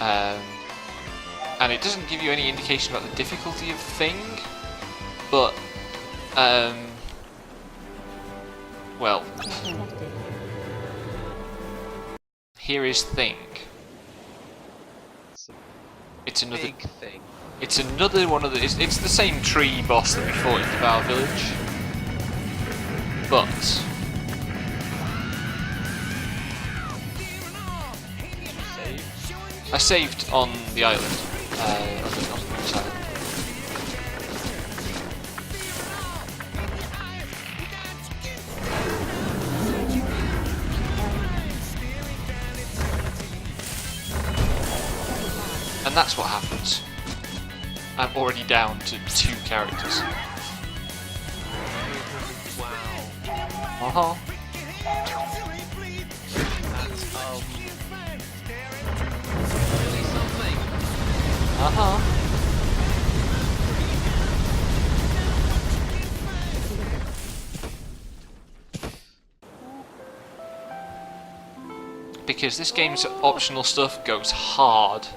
and it doesn't give you any indication about the difficulty of Thing, but well, here is Thing. It's another big thing. It's another one of the. It's the same tree boss that we fought in the Bow Village, but I saved on the island. On the North Island. And that's what happens. I'm already down to 2 characters. Wow. That's really something. Because this game's optional stuff goes hard.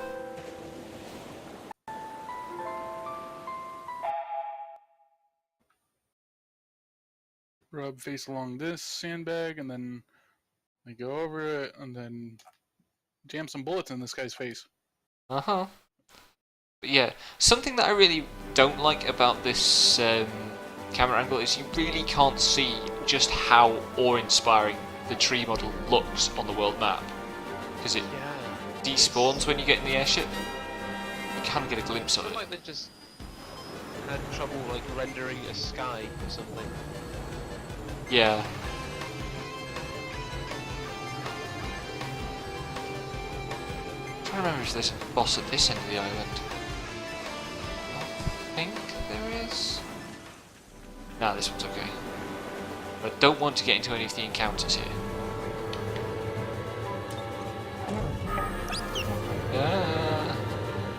Rub face along this sandbag, and then they go over it, and then jam some bullets in this guy's face. But yeah, something that I really don't like about this camera angle is you really can't see just how awe-inspiring the tree model looks on the world map. Because it despawns when you get in the airship. You can get a glimpse of it. Like they just had trouble like rendering a sky or something. Yeah. I'm trying to remember if there's a boss at this end of the island. I think there is. No, this one's okay. But I don't want to get into any of the encounters here.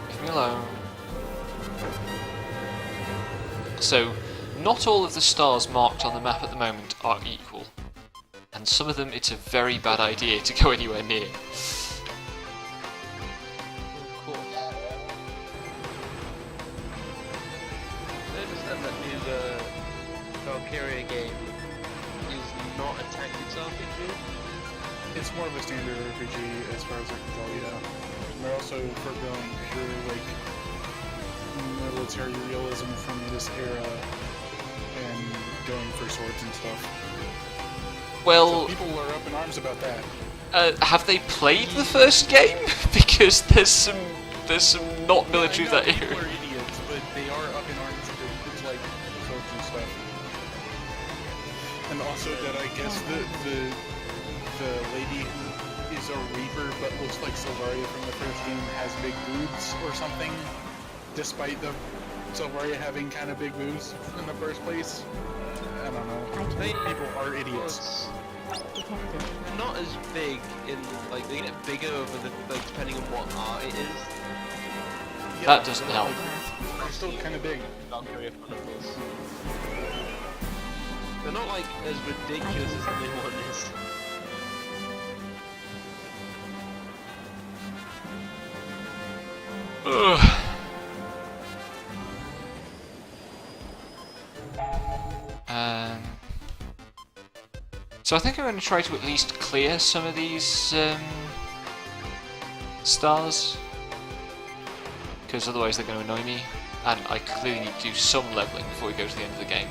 Leave me alone. So, not all of the stars marked on the map at the moment are equal, and some of them it's a very bad idea to go anywhere near. Of course. I understand that new Valkyria game is not a tactics RPG. It's more of a standard RPG as far as I can tell, yeah. And they're also foregoing pure, like, military realism from this era and going for swords and stuff. Well, so people are up in arms about that. have they played the first game? Because there's some not military that people era. are idiots, but they are up in arms with like swords and stuff. And also that I guess the lady who is a Reaper but looks like Sylvaria from the first game has big boobs or something, despite the Sylvaria having kind of big boobs in the first place. I don't know. People are idiots. They're not as big in like they get bigger over the like depending on what art it is. Yeah, That doesn't help. They're still kind of big. Valkyria Chronicles. They're not like as ridiculous as the new one is. Ugh. So I think I'm going to try to at least clear some of these stars, because otherwise they're going to annoy me, and I clearly need to do some leveling before we go to the end of the game.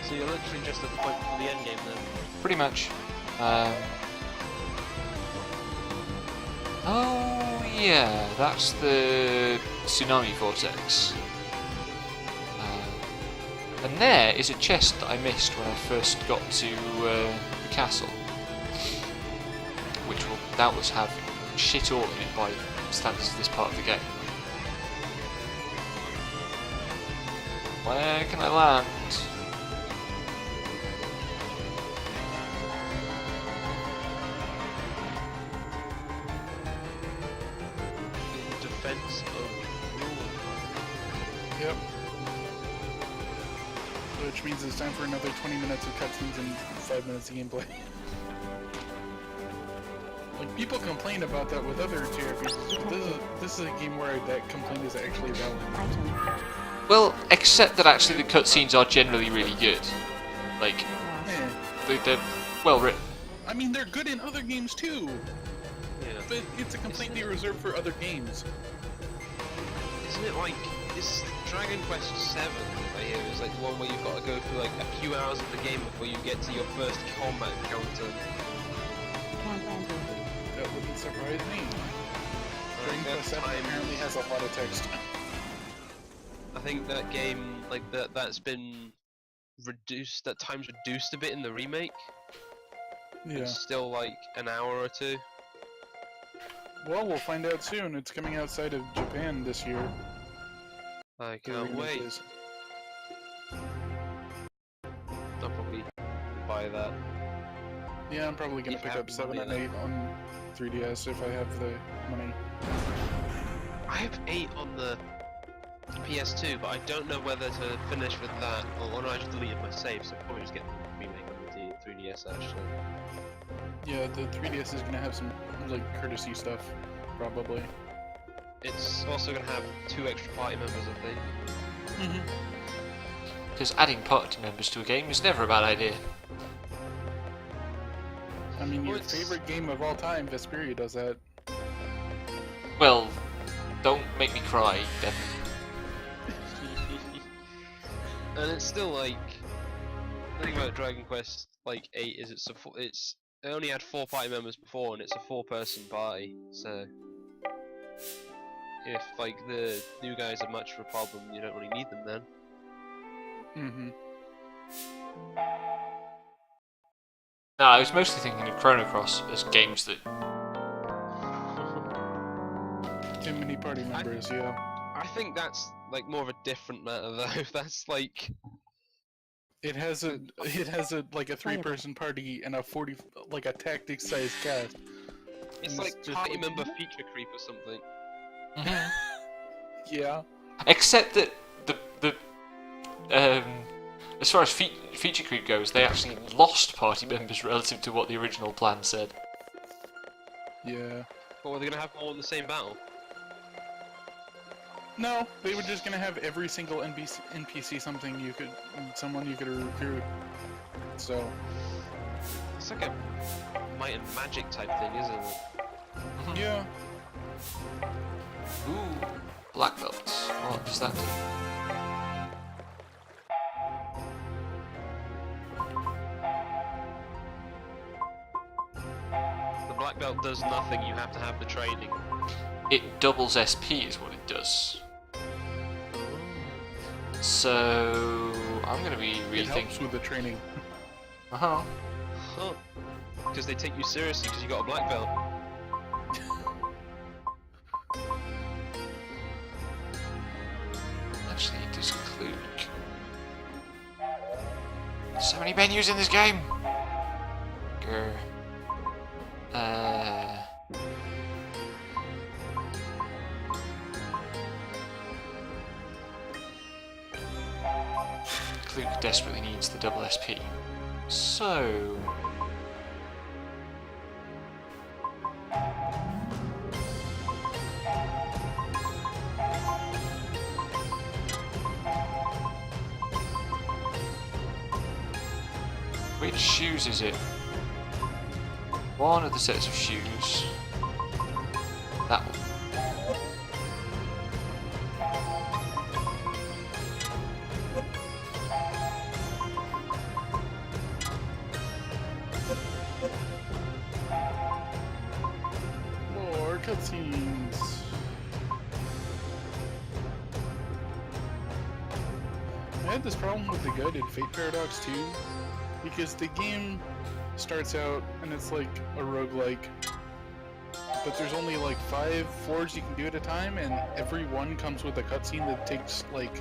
So you're literally just at the point for the end game then? Pretty much. Oh yeah, that's the tsunami vortex. And there is a chest that I missed when I first got to the castle, which will doubtless have shit all in it by standards of this part of the game. Where can I land? In defense of rule. Yep. Which means it's time for another 20 minutes of cutscenes and 5 minutes of gameplay. Like, people complain about that with other JRPGs. This is a game where that complaint is actually valid. Well, except that actually the cutscenes are generally really good. Like, they're well written. I mean, they're good in other games too. Yeah. But it's a complaint they reserve for other games. Isn't it like this Dragon Quest 7? I hear is like the one where you've got to go through like a few hours of the game before you get to your first combat encounter. That wouldn't surprise me. Dragon Quest 7 apparently has a lot of text. I think that game, like that's been reduced. That time's reduced a bit in the remake. Yeah. It's still like an hour or two. Well, we'll find out soon. It's coming outside of Japan this year. I The can't remake wait. is. I'll probably buy that. Yeah, I'm probably gonna If pick you up have 7 money, and 8 on 3DS if I have the money. I have 8 on the PS2, but I don't know whether to finish with that or no, I just deleted my save, so I'll probably just get the remake on the 3DS actually. Yeah, the 3DS is gonna have some like courtesy stuff, probably. It's also gonna have 2 extra party members, I think. Mm-hmm. Because adding party members to a game is never a bad idea. I mean, your What's- favorite game of all time, Vesperia, does that. Well, don't make me cry, Devon. And it's still like the thing about Dragon Quest like 8 is it only had 4 party members before, and it's a 4-person party. So if like the new guys are much of a problem, you don't really need them then. Mm-hmm. No, I was mostly thinking of Chrono Cross as games that. Too many party members, yeah. I think that's like more of a different matter though. That's like It has a like a 3-person party and a 40 like a tactics sized cast. it's It's like just party like- member feature creep or something. Yeah. Except that the as far as feature creep goes, they actually lost party members relative to what the original plan said. Yeah. But were they gonna have more in the same battle? No, they were just gonna have every single NPC someone you could recruit. So It's like a might and magic type thing, isn't it? yeah. Ooh, black belts. What does that do? The black belt does nothing. You have to have the training. It doubles SP is what it does. So I'm gonna be It helps rethinking. with the training. Uh-huh. Huh? Because they take you seriously because you got a black belt. Actually, it does include. So many menus in this game. Grr. Luke desperately needs the double SP. So. Which shoes is it? One of the sets of shoes. That one. More cutscenes. I had this problem with the guided Fate Paradox too, because the game starts out and it's like a roguelike, but there's only like 5 floors you can do at a time, and every one comes with a cutscene that takes like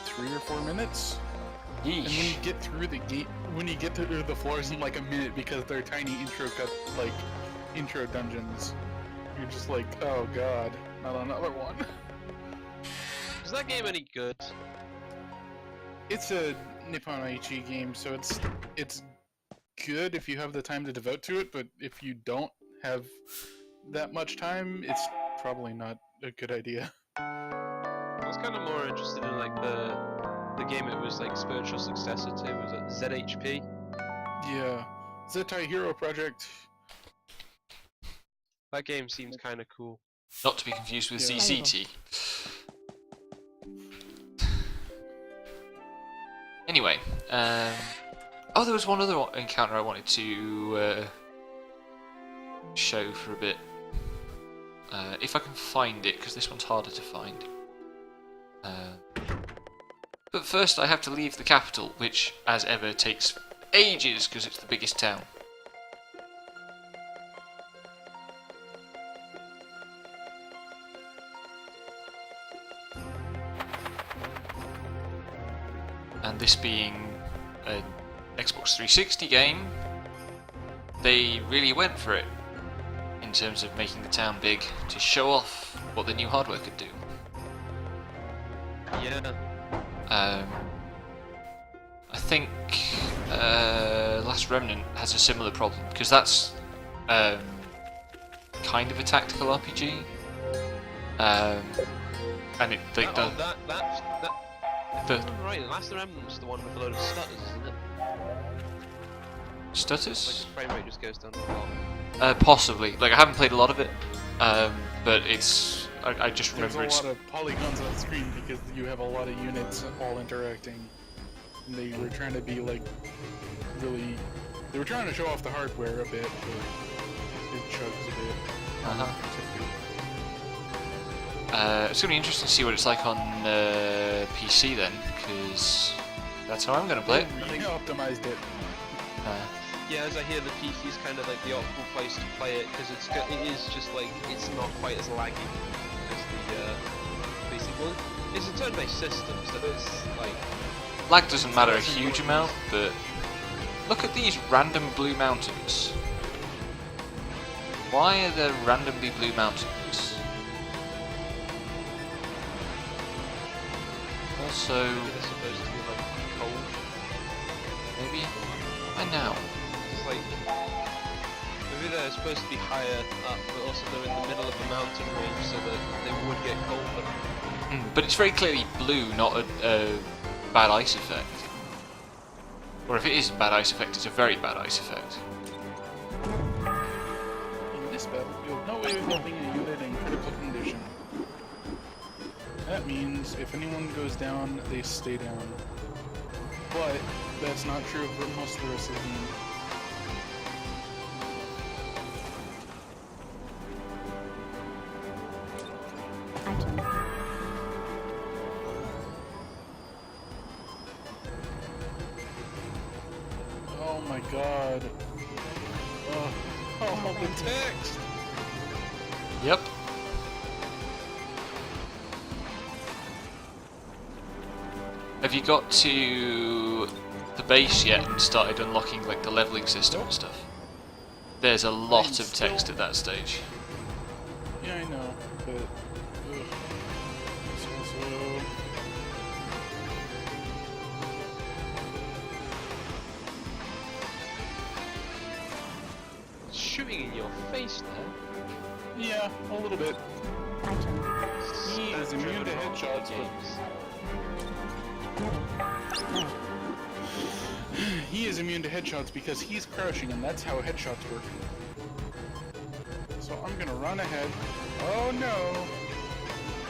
3 or 4 minutes. And when you Yeesh. get through the game, when you get through the floors in like a minute, because they're tiny intro dungeons, you're just like, oh god, not another one. Is that game any good? It's a Nippon Ichi game, so it's good if you have the time to devote to it, but if you don't have that much time, it's probably not a good idea. I was kind of more interested in like the game it was like spiritual successor to. Was it ZHP? Yeah. Zentai Hero Project. That game seems kind of cool. Not to be confused with Yeah. ZCT. Anyway, oh, there was one other encounter I wanted to show for a bit. If I can find it, because this one's harder to find. But first I have to leave the capital, which, as ever, takes ages because it's the biggest town. And this being an Xbox 360 game, they really went for it in terms of making the town big to show off what the new hardware could do. Yeah. I think Last Remnant has a similar problem because that's kind of a tactical RPG, and it If I'm right, Last Remnant's the one with a load of stutters, isn't it? Like stutters. the frame rate just goes down a lot. Possibly. Like I haven't played a lot of it, but it's. I just There's remember a it's. lot of polygons on screen because you have a lot of units all interacting. And they were trying to be like really. They were trying to show off the hardware a bit, but it chugs a bit. Uh-huh. It's gonna be interesting to see what it's like on PC then, because that's how I'm gonna play it. They optimized it. Yeah, as I hear, the PC is kind of like the optimal place to play it because it is just like it's not quite as laggy as the basic one. It's a turn-based system, so it's like Lag doesn't matter a huge amount, but look at these random blue mountains. Why are there randomly blue mountains? Also, maybe they're supposed to be like cold. maybe? Why now? It's like maybe they're supposed to be higher up, but also they're in the middle of the mountain range, so that they would get colder. But it's very clearly blue, not a bad ice effect. Or if it is a bad ice effect, it's a very bad ice effect. In this battle, you have no way of helping a unit in critical condition. That means if anyone goes down, they stay down. But that's not true for most of the rest of the game. Oh my god. Oh, the text! Yep. Have you got to the base yet and started unlocking like the leveling system and stuff? There's a lot of text at that stage. Yeah, I know, but... Ugh. It's also... It's shooting in your face there. Yeah, a little bit. He is immune to headshots, but... He is immune to headshots because he's crouching, and that's how headshots work. So I'm gonna run ahead. Oh no!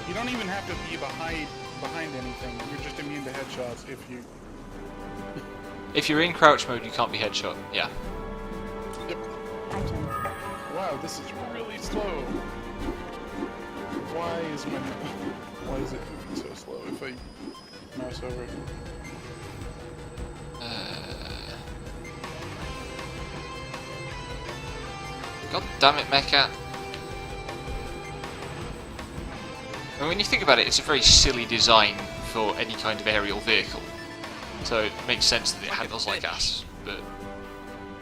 You don't even have to be behind anything. You're just immune to headshots if you... If you're in crouch mode, you can't be headshot. Yeah. Yep. Wow, this is really slow. Why is it moving so slow if I mouse over it? God damn it, Mecha. And when you think about it, it's a very silly design for any kind of aerial vehicle. So it makes sense that it handles like ass. But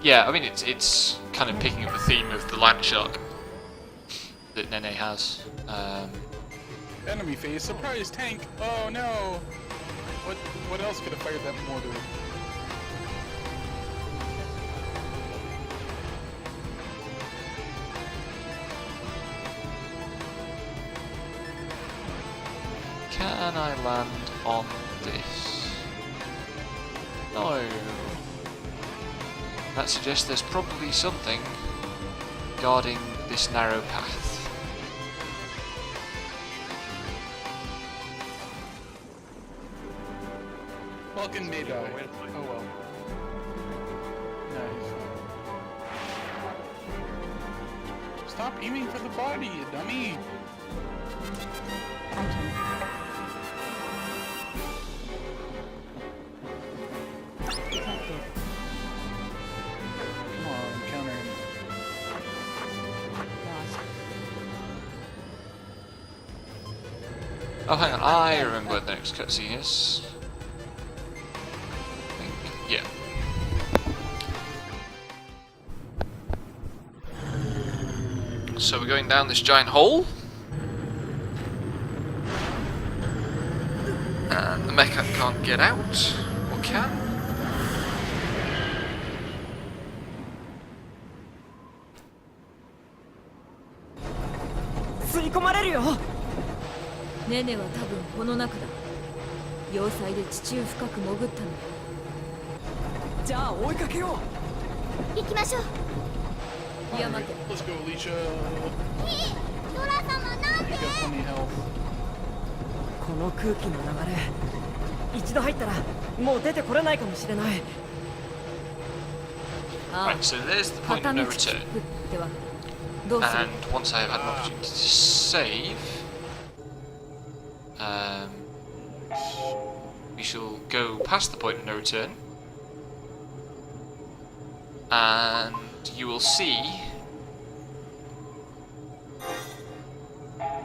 yeah, I mean it's kind of picking up the theme of the land shark that Nene has. Enemy phase, surprise tank! Oh no! What else could have fired that mortar? Can I land on this? No. That suggests there's probably something guarding this narrow path. Vulcan may die. Oh well. Nice. Stop aiming for the body, you dummy! Come on, counter him. Oh, hang on, I remember what the next cutscene is. I think, yeah. So we're going down this giant hole. And the mecha can't get out. Or can?ネネは多分この中だ。要塞で地中深く潜ったの。じゃあ追いかけよう。行きましょう。ヤマケ。 Let's go, Alicia. ドラ様なんで You got plenty of health. この空気の流れ、一度入ったらもう出てこれないかもしれない。Right, so there's the point of no return. ではどうする And once I have had an opportunity to save, we shall go past the point of no return, and you will see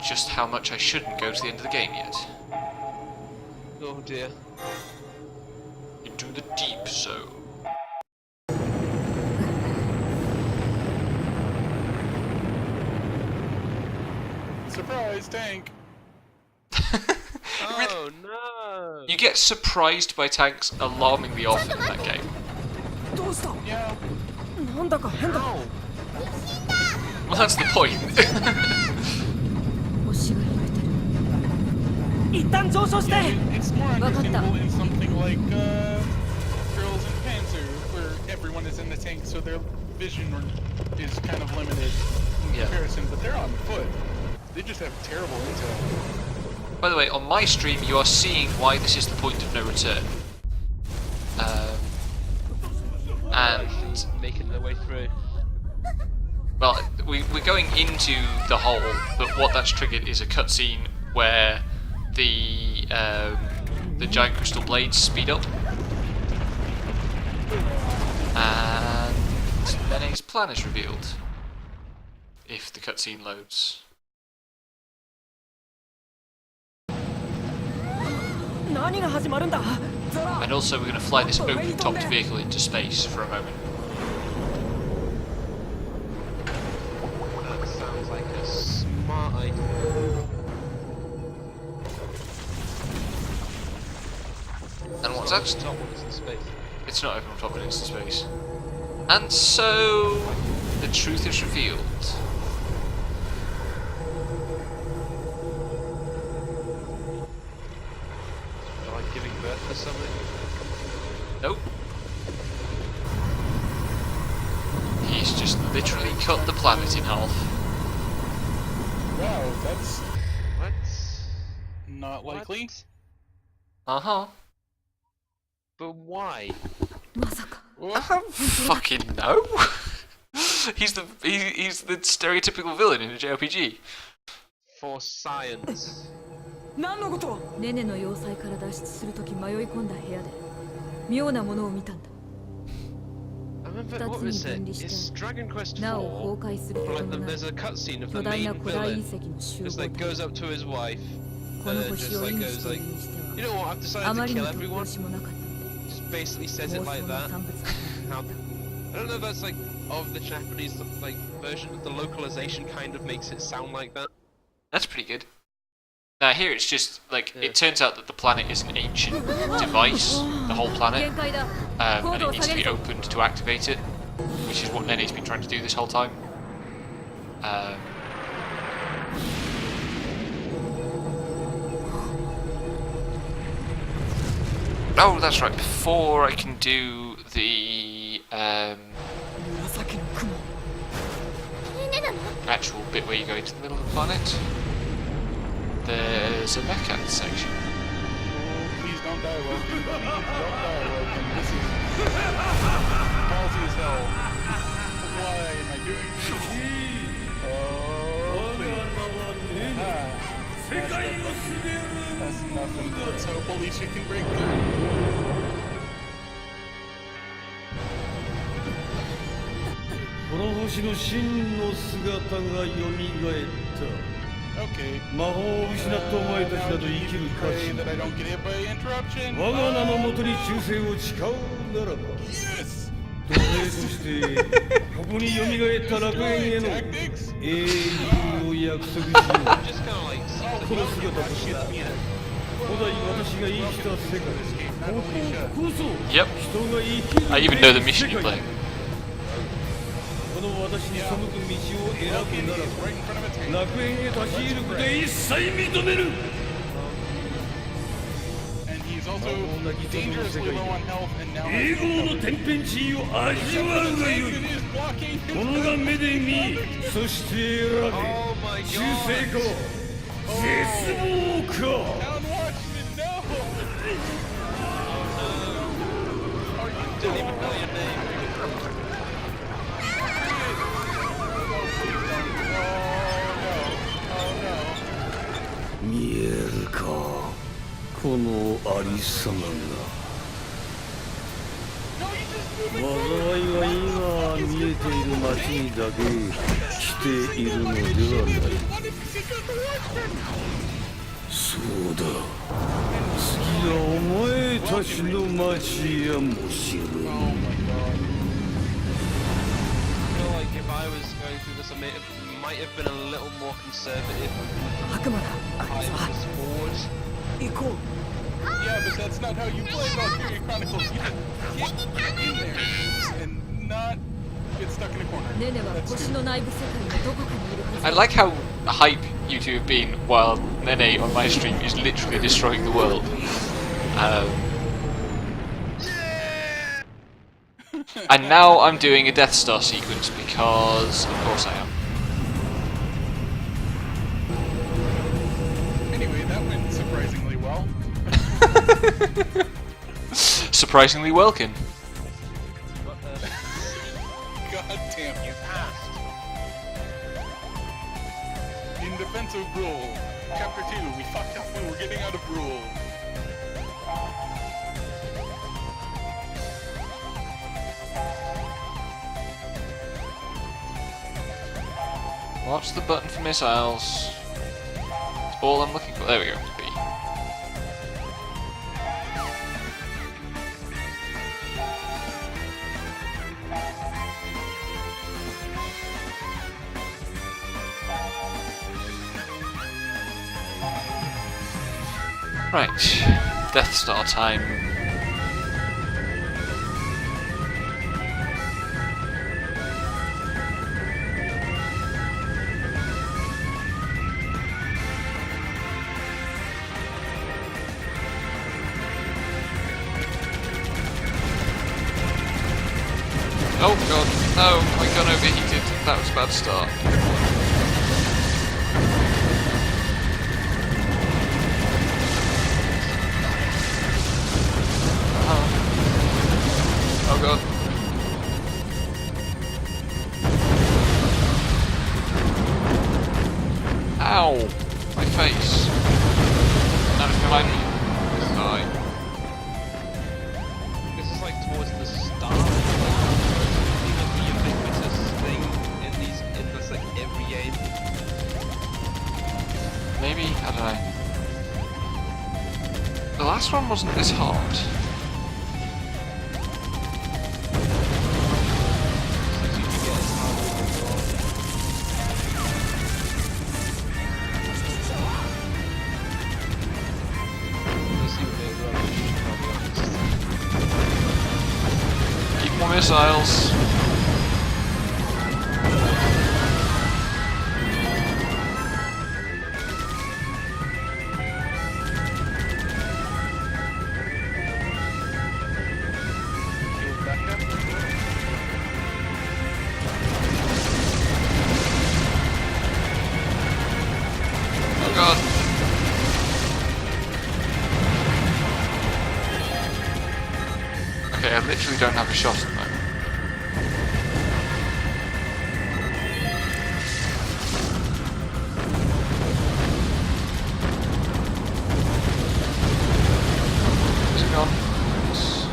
just how much I shouldn't go to the end of the game yet. Oh dear. Into the deep zone. Surprise, tank! Oh no! You get surprised by tanks alarmingly often in that game. どうした？ Yeah. なんだか変だ。 Well, that's the point. 星が揺れてる。一旦上昇して。 It's more Wakata. understandable in something like Girls in Panzer, where everyone is in the tank, so their vision is kind of limited in Yeah. comparison, but they're on foot. They just have terrible intel. By the way, on my stream, you are seeing why this is the point of no return. And, Making their way through. well, we're going into the hole, but what that's triggered is a cutscene where the giant crystal blades speed up. And then his plan is revealed. If the cutscene loads. 何が始まるんだ？ゾラ。 And also, we're going to fly this open-topped vehicle into space for a moment. That sounds like a smart idea. And what's that? Top one is in space. It's not open on top, but it's in space. And so, the truth is revealed. Like giving birth to something. Nope. He's just literally cut the planet in half. Wow, that's What? not likely. Uh huh. But why? まさか。 Fucking no. he's the stereotypical villain in a JRPG. For science. 何のこと？ネネの要塞から脱出するとき迷い込んだ部屋で妙なものを見たんだ。 I remember, what was it? It's Dragon Quest 4. なお崩壊することのない There's a cutscene of 巨 the 大な main 古代遺 villain. 跡の集合 Just like 体。 goes up to his wife この and 星 just を意 like 味し goes てい like, るにしては you know what? I've あ decided ま to り kill の突 everyone. 拍子もなかったんで Just basically says 妄 it like 想の that. 産物だと How? I don't know if that's like of the Japanese like version of the localization kind of makes it sound like that. That's pretty good. Now here it's just like Yeah. it turns out that the planet is an ancient device, the whole planet, 限界だ and 高 it 度を needs 下 to げ be るぞ opened to activate it, which is what Nene's been trying to do this whole time. Oh, that's right. Before I can do the actual bit where you go into the middle of the planet, there's a mechat section. Please don't die, Logan. Please don't die, Logan. This is ballsy as hell. Why am I doing this? Oh, please. That's nothing. Let's hope Alicia can break through. この星の真の姿がよみがえった。 Okay. 魔法を失ったお前たちなど生きる価値が我が名のもとに忠誠を誓うならば、奴隷としてここによみがえった楽園への永遠を約束しよう。この姿として古代私が生きた世界、こここそ Yep. 人が生きる I even know the mission you're playing. この私に背く道を選ぶならば楽園へ立ち入ることへ一切認める。 And he's also dangerously low on health and now 栄光の天変地異を味わうがよい。このが目で見、そして選べ。忠誠か絶望か。 Didn't even know your name. 見えるか、このありさまが。災いは今見えている街にだけ来ているのではない。そうだ、次はお前たちの街やもしれん。 I feel like if I was going through this, I might have been a little more conservative. 悪魔だあいつ I は was forward. 行こう Yeah, but that's not how you play Valkyria Chronicles. You get in there and not get stuck in a corner. ネネは That's 星 stupid. の内部世界のどこかにいるはず I like how hype you two have been while Nene on my stream is literally destroying the world. And now I'm doing a Death Star sequence because, of course, I am. Anyway, that went surprisingly well. Surprisingly welcome. God damn you. In defense of Brule, Chapter 2, we fucked up when we're getting out of Brule. What's the button for missiles? It's all I'm looking for. There we go. B. Right. Death Star time. Oh god, no, my gun overheated. That was a bad start. Oh god. Ow! My face. Now it's behind me. Die. This is like towards the start. Even the ubiquitous thing in this like every game. Maybe? I don't know. The last one wasn't this hard. Keep more missiles. literally don't have a shot at the moment. Is it gone? Yes.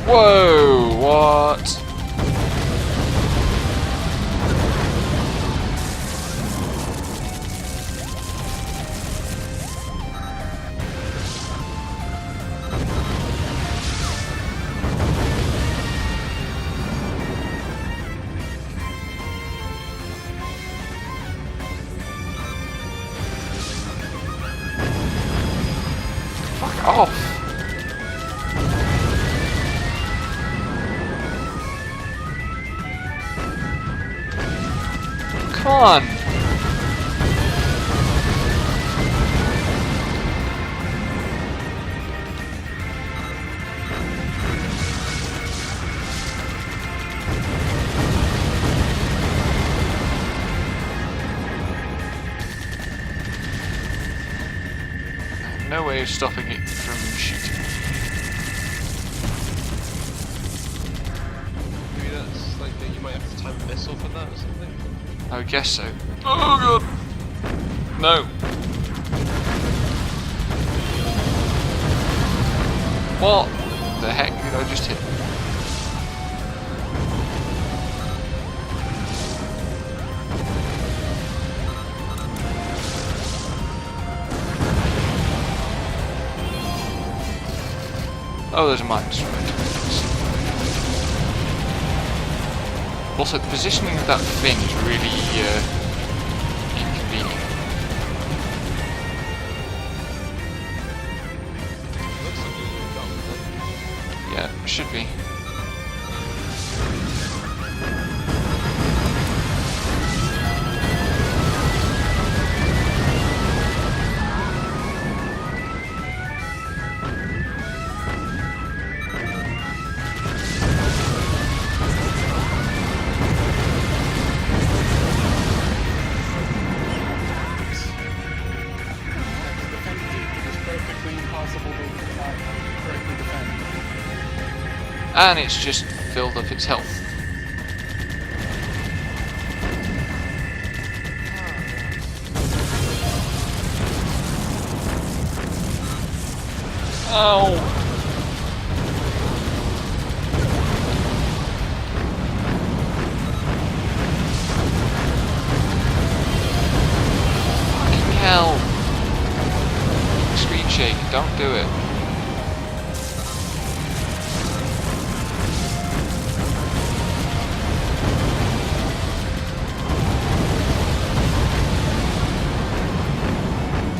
Whoa, what? Fuck off. Come on! No way of stopping it from shooting. Maybe that's like you might have to time a missile for that or something. I would guess so. Oh god! No! What the heck did I just hit? Oh, there's a minus right. Also, the positioning of that fin is really inconvenient. Looks like you're done with Yeah, should be. And it's just filled up its health. Oh! Fucking hell! Screen shake, don't do it.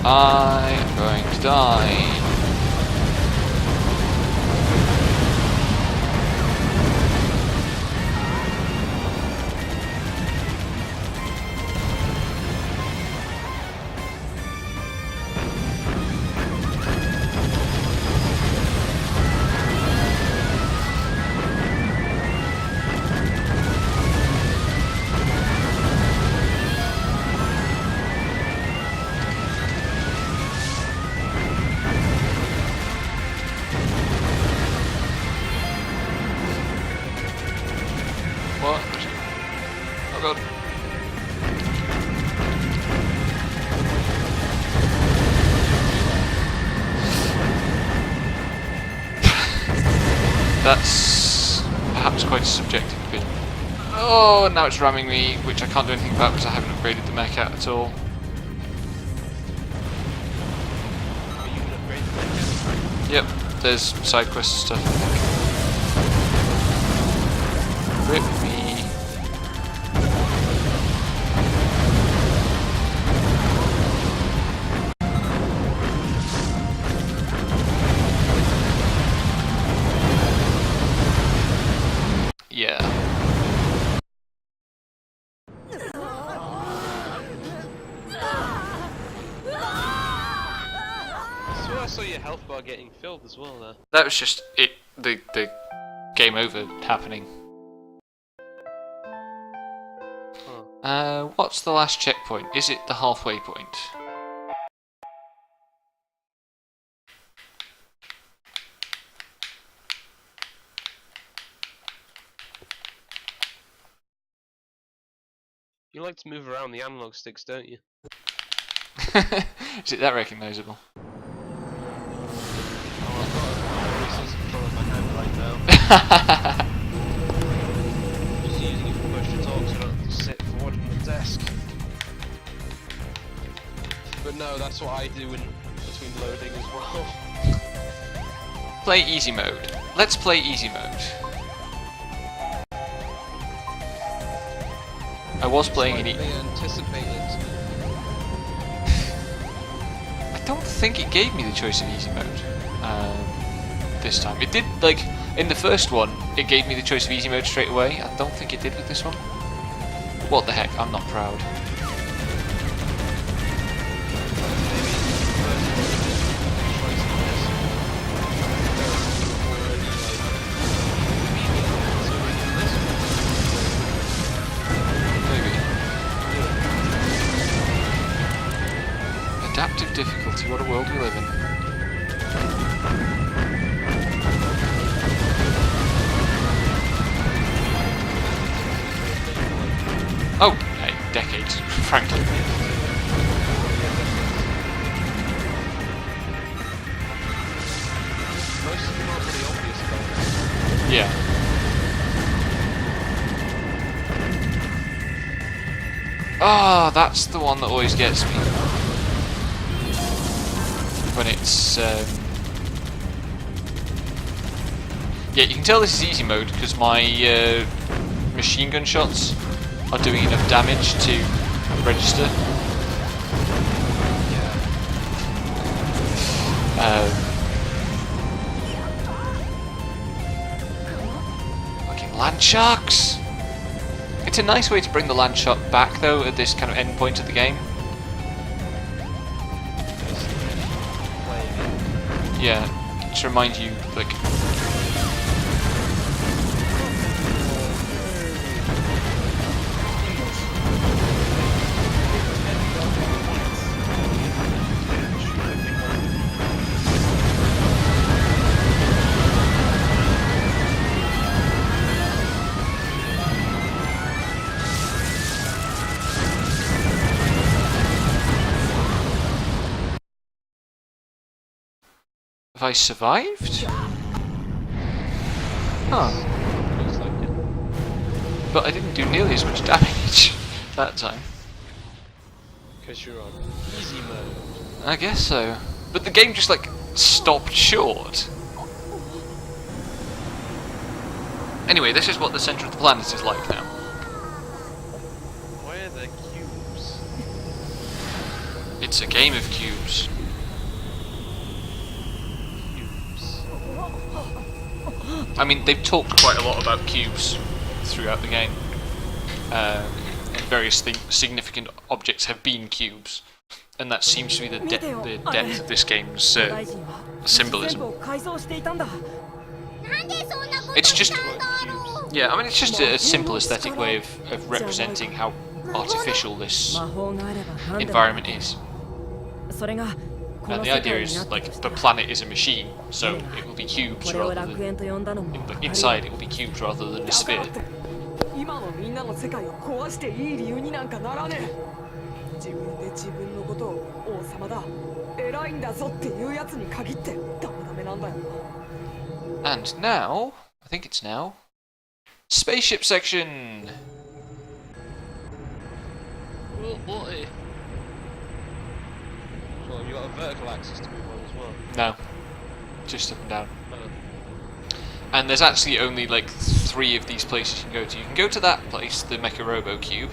I am going to die. What? Oh god. That's perhaps quite a subjective opinion. Oh, and now it's ramming me, which I can't do anything about because I haven't upgraded the mech out at all. Are you gonna upgrade the Yep, there's side quest stuff, I think. Rip me. Yeah. So I saw your health bar getting filled as well there. That was just it. The game over happening. What's the last checkpoint? Is it the halfway point? You like to move around the analog sticks, don't you? Is it that recognisable? Oh, I've got a in front of my hand right now. Just using it for push to talk, so I don't have to sit forward on the desk. But no, that's what I do in between loading as well. Play easy mode. Let's play easy mode. I was playing in They anticipated. I don't think it gave me the choice of easy mode this time. It did, like, in the first one, it gave me the choice of easy mode straight away. I don't think it did with this one. What the heck, I'm not proud. Adaptive difficulty, what a world we live in. Oh, hey, decades, frankly. Most of them aren't really obvious about it. Yeah. Ah, that's the one that always gets me. When it's yeah, you can tell this is easy mode because my machine gun shots are doing enough damage to register. Fucking land sharks! It's a nice way to bring the land shark back though at this kind of end point of the game. Yeah, to remind you, like... Have I survived? Huh. Looks like it. But I didn't do nearly as much damage that time. Because you're on easy mode. I guess so. But the game just, like, stopped short. Anyway, this is what the centre of the planet is like now. Why are there cubes? It's a game of cubes. I mean, they've talked quite a lot about cubes throughout the game. And various significant objects have been cubes. And that seems to be the depth of this game's symbolism. It's just... Yeah, I mean, it's just a simple aesthetic way of representing how artificial this environment is. And the idea is, like, the planet is a machine, so it will be cubes rather than... Inside it will be cubes rather than a sphere. And now, I think it's now, spaceship section! Oh boy. Well, you got a vertical axis to move on as well. No, just up and down. Oh. And there's actually only like 3 of these places you can go to. You can go to that place, the Mecha Robo Cube.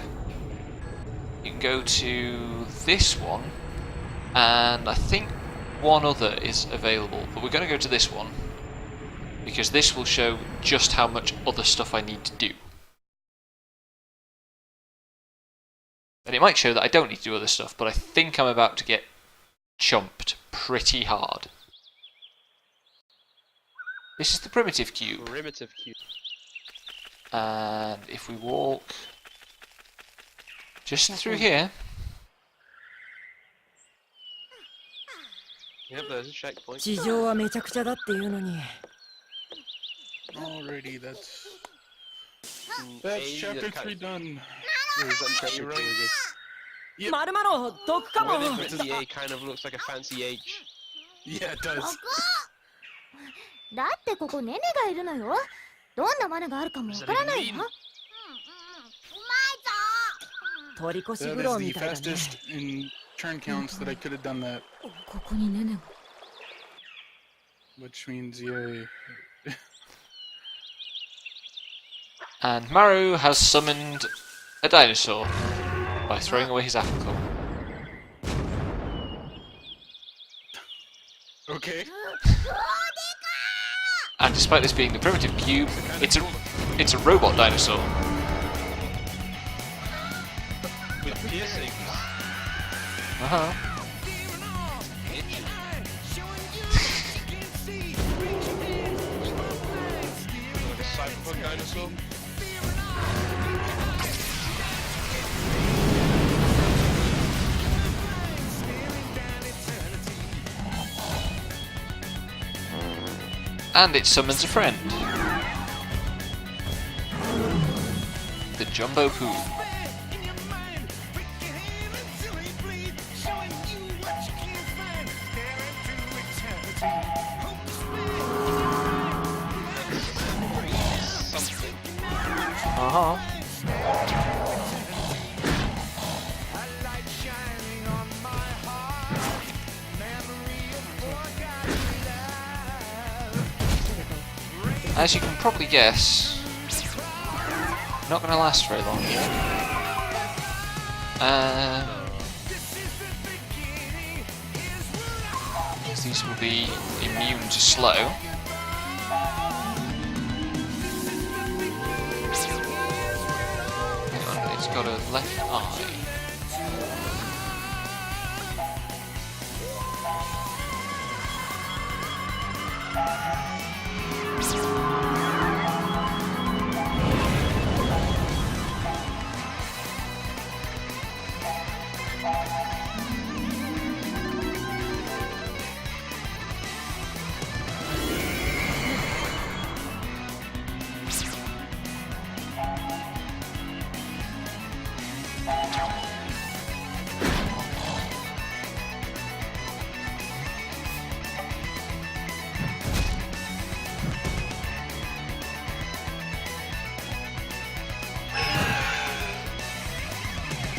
You can go to this one, and I think one other is available. But we're going to go to this one, because this will show just how much other stuff I need to do. And it might show that I don't need to do other stuff, but I think I'm about to get chomped pretty hard. This is the primitive cube. Primitive cube. And if we walk just through here. Yep, there's a checkpoint. 地上はめちゃくちゃだっていうのに。 Alrighty, that's A, chapter kind 3 done. of- is that chapter 2, I guess? Yep. まるまる毒かも。 Where they've written the A kind of looks like a fancy H. Yeah, it does. だってここネネがいるのよ。どんな罠があるかもわからないわ。取り越し That 苦 is 労 the みたいだね。 fastest in turn counts that I could have done that. ここにネネが。 Which means, yeah. And Maru has summoned a dinosaur by throwing away his apple core. Okay. And despite this being the primitive cube, it's a robot dinosaur. With piercings. Uh-huh. Itchy. Like a cyberpunk dinosaur. And it summons a friend. The Jumbo Poo. Something. Uh-huh. As you can probably guess, not going to last very long. These will be immune to slow. Hang on, it's got a left eye.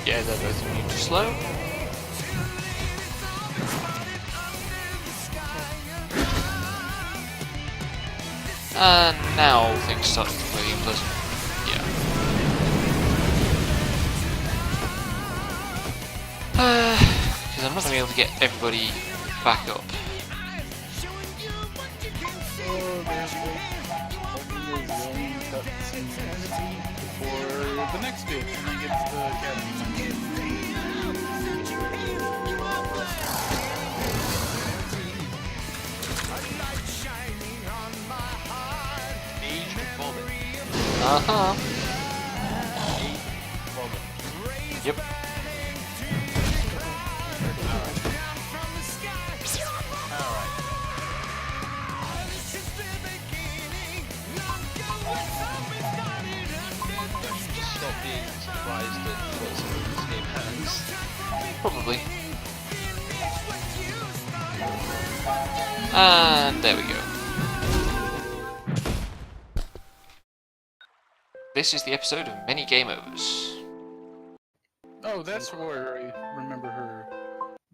Yeah, they're both immune to slow. And now things start to look really unpleasant. Yeah. Because I'm not going to be able to get everybody back up. Oh, there's the zone cutscene before the next bit, and then gets the academy. Aged vomit. Uh-huh. Aged vomit. Yep. Stop being surprised at what some of this game has. Probably. And there we go. This is the episode of Many Game Overs. Oh, that's where I remember her.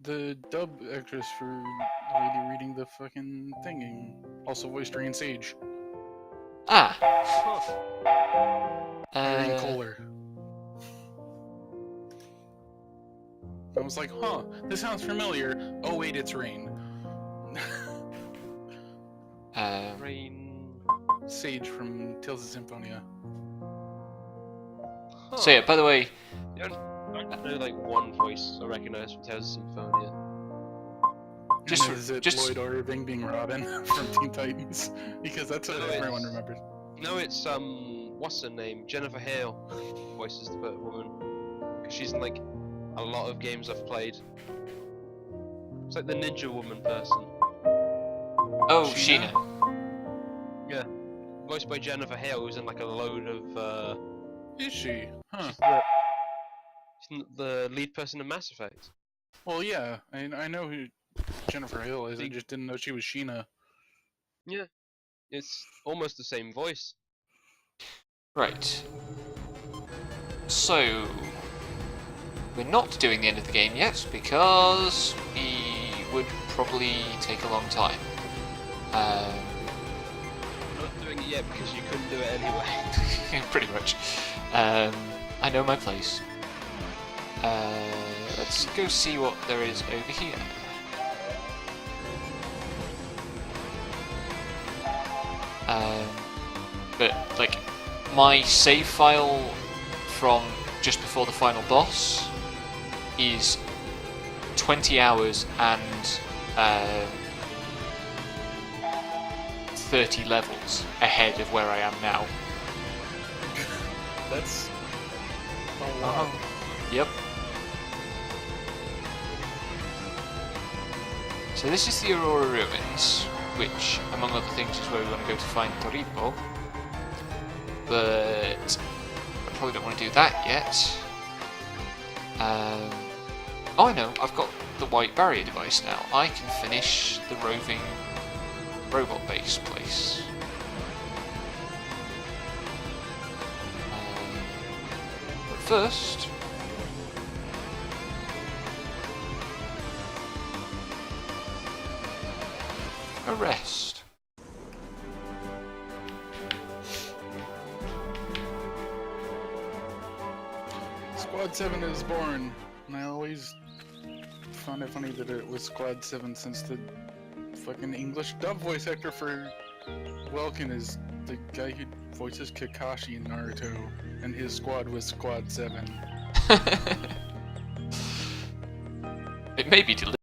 The dub actress for the lady reading the fucking thing, also voiced Rain Sage. Ah. Irene Kohler. I was like, huh, this sounds familiar. Oh wait, it's Rain. Rain. Sage from Tales of Symphonia. So yeah, by the way, I know like one voice I recognise from Tales of Symphonia. Just And is it just Lloyd Irving being Robin from Teen Titans? Because that's what No, everyone it's- remembers. No, it's what's her name? Jennifer Hale voices the Batwoman. Because she's in like a lot of games I've played. It's like the Ninja Woman person. oh, Sheena? Sheena. Yeah. Voiced by Jennifer Hale, who's in like a load of Is she? Huh. she's the lead person in Mass Effect. Well, yeah, I know who Jennifer Hill is. I just didn't know she was Sheena. Yeah. It's almost the same voice. Right. So we're not doing the end of the game yet because we would probably take a long time. I'm not doing it yet because you couldn't do it anyway. Pretty much. I know my place. Let's go see what there is over here. But like my save file from just before the final boss is 20 hours and 30 levels ahead of where I am now. That's a lot. Yep. So this is the Aurora Ruins, which, among other things, is where we want to go to find Toribio. But I probably don't want to do that yet. Oh, I know, I've got the white barrier device now. I can finish the roving robot base place. But first, a rest. Squad 7 is born, and I always found it funny that it was Squad 7 since the fucking English dub voice actor for Welkin is the guy who voices Kakashi in Naruto, and his squad was Squad 7. It may be deliberate.